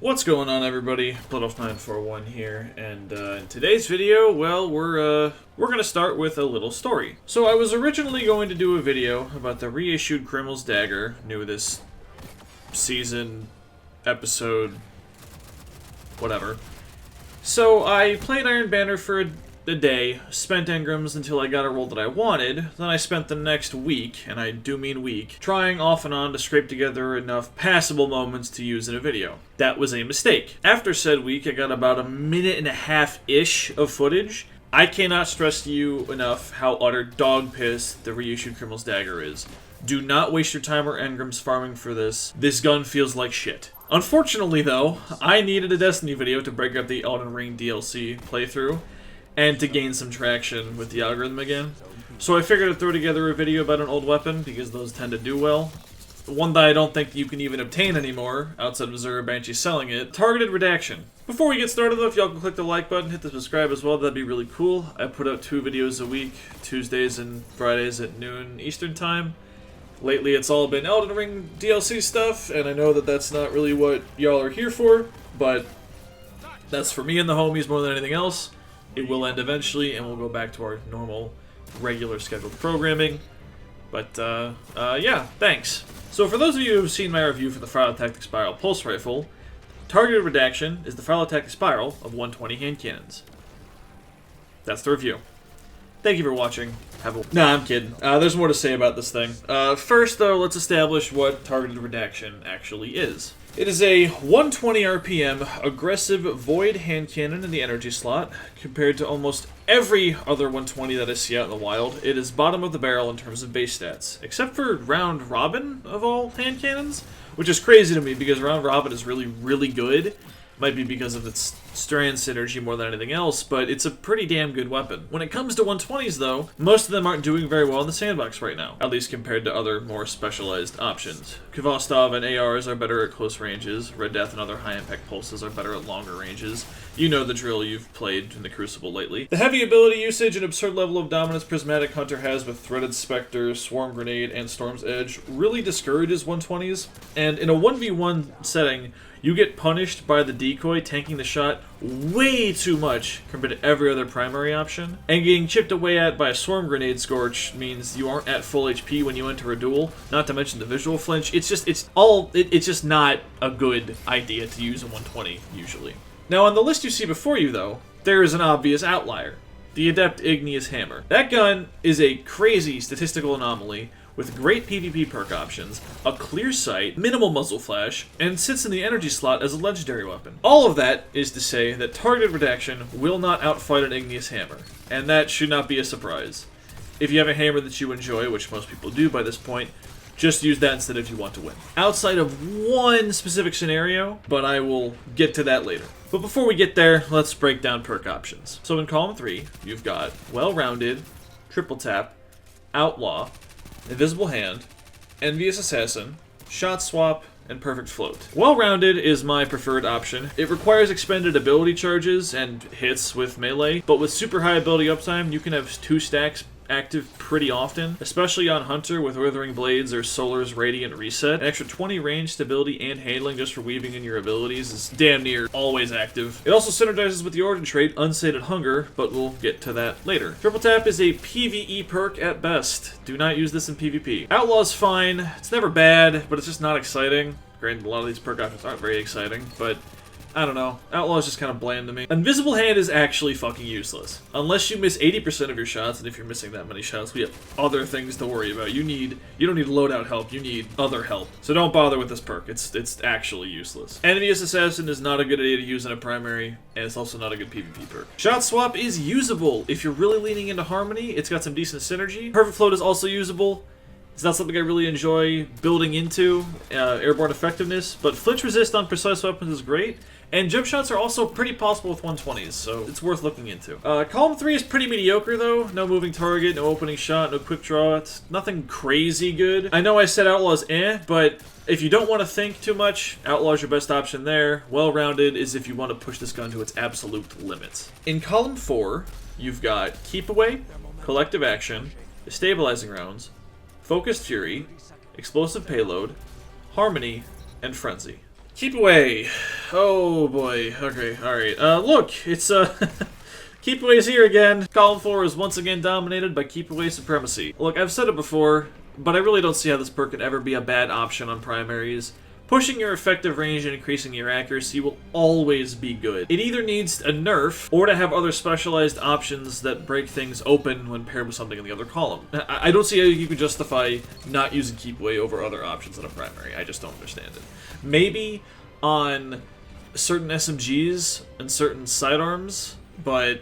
What's going on, everybody? Bloodolf941 here, and in today's video, well, we're gonna start with a little story. So I was originally going to do a video about the reissued Crimil's Dagger, new this season, episode, whatever. So I played Iron Banner for a day, spent engrams until I got a roll that I wanted, then I spent the next week, and I do mean week, trying off and on to scrape together enough passable moments to use in a video. That was a mistake. After said week, I got about a minute and a half-ish of footage. I cannot stress to you enough how utter dog piss the reissued Crimil's Dagger is. Do not waste your time or engrams farming for this. This gun feels like shit. Unfortunately, though, I needed a Destiny video to break up the Elden Ring DLC playthrough, and to gain some traction with the algorithm again. So I figured I'd throw together a video about an old weapon, because those tend to do well. One that I don't think you can even obtain anymore, outside of Azura Banshee selling it, targeted Redaction. Before we get started though, if y'all can click the like button, hit the subscribe as well, that'd be really cool. I put out 2 videos a week, Tuesdays and Fridays at noon Eastern time. Lately it's all been Elden Ring DLC stuff, and I know that that's not really what y'all are here for, but that's for me and the homies more than anything else. It will end eventually, and we'll go back to our normal, regular scheduled programming. But, yeah, thanks. So for those of you who have seen my review for the Friar Tactic Spiral Pulse Rifle, targeted Redaction is the Friar Tactic Spiral of 120 hand cannons. That's the review. Thank you for watching. Nah, I'm kidding. There's more to say about this thing. First, though, let's establish what targeted Redaction actually is. It is a 120 RPM aggressive void hand cannon in the energy slot. Compared to almost every other 120 that I see out in the wild, it is bottom of the barrel in terms of base stats, except for round robin of all hand cannons, which is crazy to me because round robin is really, really good. Might be because of its strand synergy more than anything else, but it's a pretty damn good weapon. When it comes to 120s though, most of them aren't doing very well in the sandbox right now, at least compared to other more specialized options. Kvostov and ARs are better at close ranges, Red Death and other high-impact pulses are better at longer ranges. You know the drill, you've played in the Crucible lately. The heavy ability usage and absurd level of dominance Prismatic Hunter has with Threaded Spectre, Swarm Grenade, and Storm's Edge really discourages 120s, and in a 1v1 setting, you get punished by the decoy tanking the shot way too much compared to every other primary option. And getting chipped away at by a Swarm Grenade Scorch means you aren't at full HP when you enter a duel, not to mention the visual flinch. It's just not a good idea to use a 120, usually. Now on the list you see before you though, there is an obvious outlier. The Adept Igneous Hammer. That gun is a crazy statistical anomaly with great PvP perk options, a clear sight, minimal muzzle flash, and sits in the energy slot as a legendary weapon. All of that is to say that targeted Redaction will not outfight an Igneous Hammer, and that should not be a surprise. If you have a hammer that you enjoy, which most people do by this point, just use that instead if you want to win. Outside of one specific scenario, but I will get to that later. But before we get there, let's break down perk options. So in column 3, you've got Well-Rounded, Triple Tap, Outlaw, Invisible Hand, Envious Assassin, Shot Swap, and Perfect Float. Well-Rounded is my preferred option. It requires expended ability charges and hits with melee, but with super high ability uptime, you can have 2 stacks active pretty often, especially on Hunter with Withering Blades or Solar's Radiant Reset. An extra 20 range, stability, and handling just for weaving in your abilities is damn near always active. It also synergizes with the Origin trait Unsated Hunger, but we'll get to that later. Triple Tap is a PvE perk at best. Do not use this in PvP. Outlaw's fine. It's never bad, but it's just not exciting. Granted, a lot of these perk options aren't very exciting, but I don't know. Outlaw is just kind of bland to me. Invisible Hand is actually fucking useless. Unless you miss 80% of your shots, and if you're missing that many shots, we have other things to worry about. You don't need loadout help, you need other help. So don't bother with this perk. It's actually useless. Envious Assassin is not a good idea to use in a primary, and it's also not a good PvP perk. Shot Swap is usable. If you're really leaning into Harmony, it's got some decent synergy. Perfect Float is also usable. It's not something I really enjoy building into, airborne effectiveness, but flinch resist on precise weapons is great, and jump shots are also pretty possible with 120s, so it's worth looking into. Column 3 is pretty mediocre though. No moving target, no opening shot, no quick draw. It's nothing crazy good. I know I said Outlaw's but if you don't want to think too much, Outlaw's your best option there. Well-Rounded is if you want to push this gun to its absolute limits. In column 4, you've got Keep Away, Collective Action, Stabilizing Rounds, Focused Fury, Explosive Payload, Harmony, and Frenzy. Keep away. Oh boy. Okay, alright. Look, it's Keep Away's here again. Column 4 is once again dominated by Keep Away supremacy. Look, I've said it before, but I really don't see how this perk could ever be a bad option on primaries. Pushing your effective range and increasing your accuracy will always be good. It either needs a nerf, or to have other specialized options that break things open when paired with something in the other column. I don't see how you could justify not using Keep Away over other options in a primary. I just don't understand it. Maybe on certain SMGs and certain sidearms, but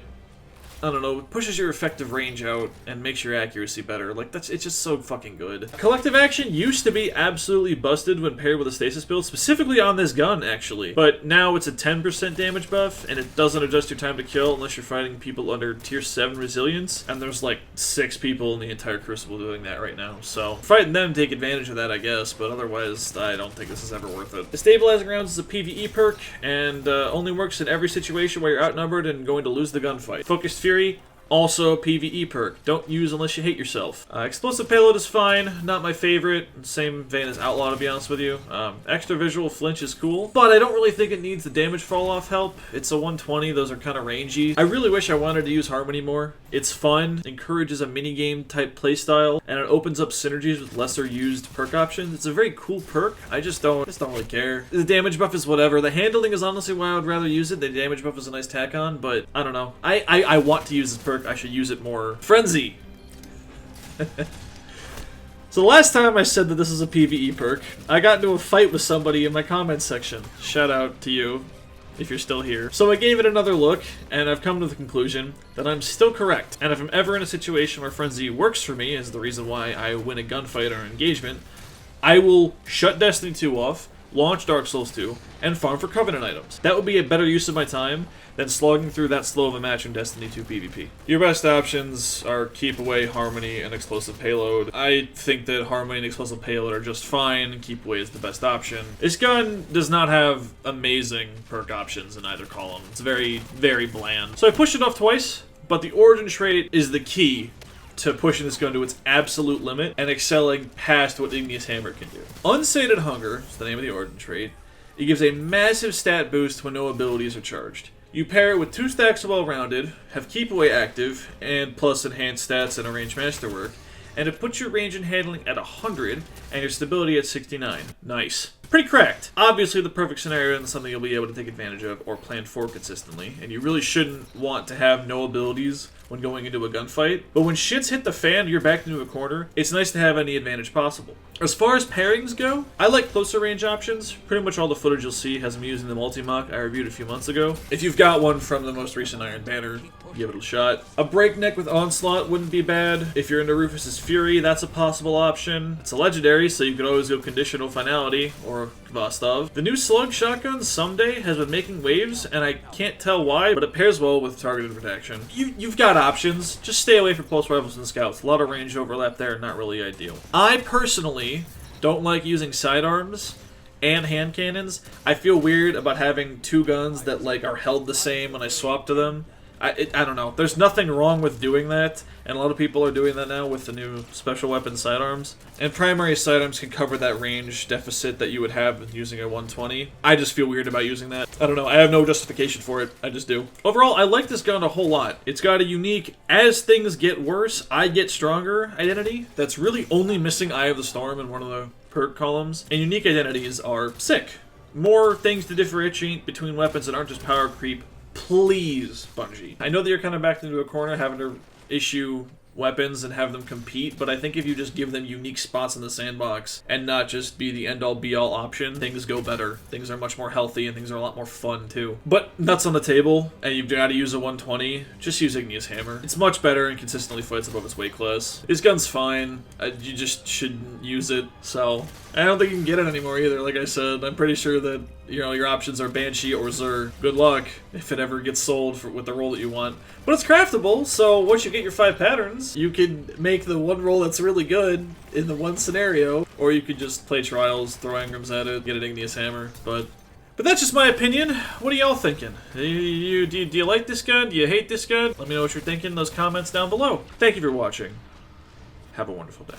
I don't know, it pushes your effective range out and makes your accuracy better. Like, it's just so fucking good. Collective action used to be absolutely busted when paired with a stasis build, specifically on this gun, actually. But now it's a 10% damage buff, and it doesn't adjust your time to kill unless you're fighting people under tier 7 resilience, and there's like 6 people in the entire Crucible doing that right now. So, fighting them take advantage of that, I guess, but otherwise, I don't think this is ever worth it. The Stabilizing Rounds is a PvE perk, and only works in every situation where you're outnumbered and going to lose the gunfight. Focused Fury, also PvE perk. Don't use unless you hate yourself. Explosive Payload is fine, not my favorite. Same vein as Outlaw, to be honest with you. Extra Visual Flinch is cool, but I don't really think it needs the damage fall off help. It's a 120, those are kind of rangy. I really wish I wanted to use Harmony more. It's fun, encourages a minigame type playstyle, and it opens up synergies with lesser used perk options. It's a very cool perk. I just don't really care. The damage buff is whatever. The handling is honestly why I would rather use it. The damage buff is a nice tack on, but I don't know. I want to use this perk. I should use it more. Frenzy! So the last time I said that this is a PvE perk, I got into a fight with somebody in my comments section. Shout out to you, if you're still here. So I gave it another look, and I've come to the conclusion that I'm still correct. And if I'm ever in a situation where Frenzy works for me, as the reason why I win a gunfight or an engagement, I will shut Destiny 2 off, launch Dark Souls 2, and farm for Covenant items. That would be a better use of my time than slogging through that slow of a match in Destiny 2 PvP. Your best options are Keep Away, Harmony, and Explosive Payload. I think that Harmony and Explosive Payload are just fine, Keep Away is the best option. This gun does not have amazing perk options in either column. It's very, very bland. So I pushed it off twice, but the Origin trait is the key to pushing this gun to its absolute limit and excelling past what Igneous Hammer can do. Unsated Hunger is the name of the Origin trait. It gives a massive stat boost when no abilities are charged. You pair it with 2 stacks of Well-Rounded, have Keep Away active, and plus enhanced stats and a Range Masterwork, and it puts your range and handling at 100, and your stability at 69. Nice. Pretty cracked. Obviously the perfect scenario and something you'll be able to take advantage of or plan for consistently, and you really shouldn't want to have no abilities when going into a gunfight, but when shit's hit the fan, you're backed into a corner, it's nice to have any advantage possible. As far as pairings go, I like closer range options. Pretty much all the footage you'll see has me using the multi-mock I reviewed a few months ago. If you've got one from the most recent Iron Banner, give it a shot. A Breakneck with Onslaught wouldn't be bad. If you're into Rufus's Fury, that's a possible option. It's a legendary, so you could always go Conditional Finality, or Vostov. The new Slug Shotgun, Someday, has been making waves, and I can't tell why, but it pairs well with Targeted Protection. You've got options. Just stay away from Pulse Rifles and Scouts. A lot of range overlap there, not really ideal. I personally don't like using sidearms and hand cannons. I feel weird about having 2 guns that like are held the same when I swap to them. I don't know. There's nothing wrong with doing that, and a lot of people are doing that now with the new special weapon sidearms. And primary sidearms can cover that range deficit that you would have with using a 120. I just feel weird about using that. I don't know. I have no justification for it. I just do. Overall, I like this gun a whole lot. It's got a unique, as things get worse, I get stronger identity that's really only missing Eye of the Storm in one of the perk columns. And unique identities are sick. More things to differentiate between weapons that aren't just power creep. Please, Bungie. I know that you're kind of backed into a corner having to issue weapons and have them compete, but I think if you just give them unique spots in the sandbox and not just be the end-all be-all option, things go better. Things are much more healthy and things are a lot more fun too. But nuts on the table, and you've got to use a 120, just use Igneous Hammer. It's much better and consistently fights above its weight class. His gun's fine, you just shouldn't use it, so I don't think you can get it anymore either, like I said. I'm pretty sure that, you know, your options are Banshee or Zur. Good luck if it ever gets sold with the roll that you want. But it's craftable, so once you get your 5 patterns, you can make the one roll that's really good in the one scenario, or you could just play Trials, throw Engrams at it, get an Igneous Hammer, but that's just my opinion. What are y'all thinking? Do you like this gun? Do you hate this gun? Let me know what you're thinking in those comments down below. Thank you for watching. Have a wonderful day.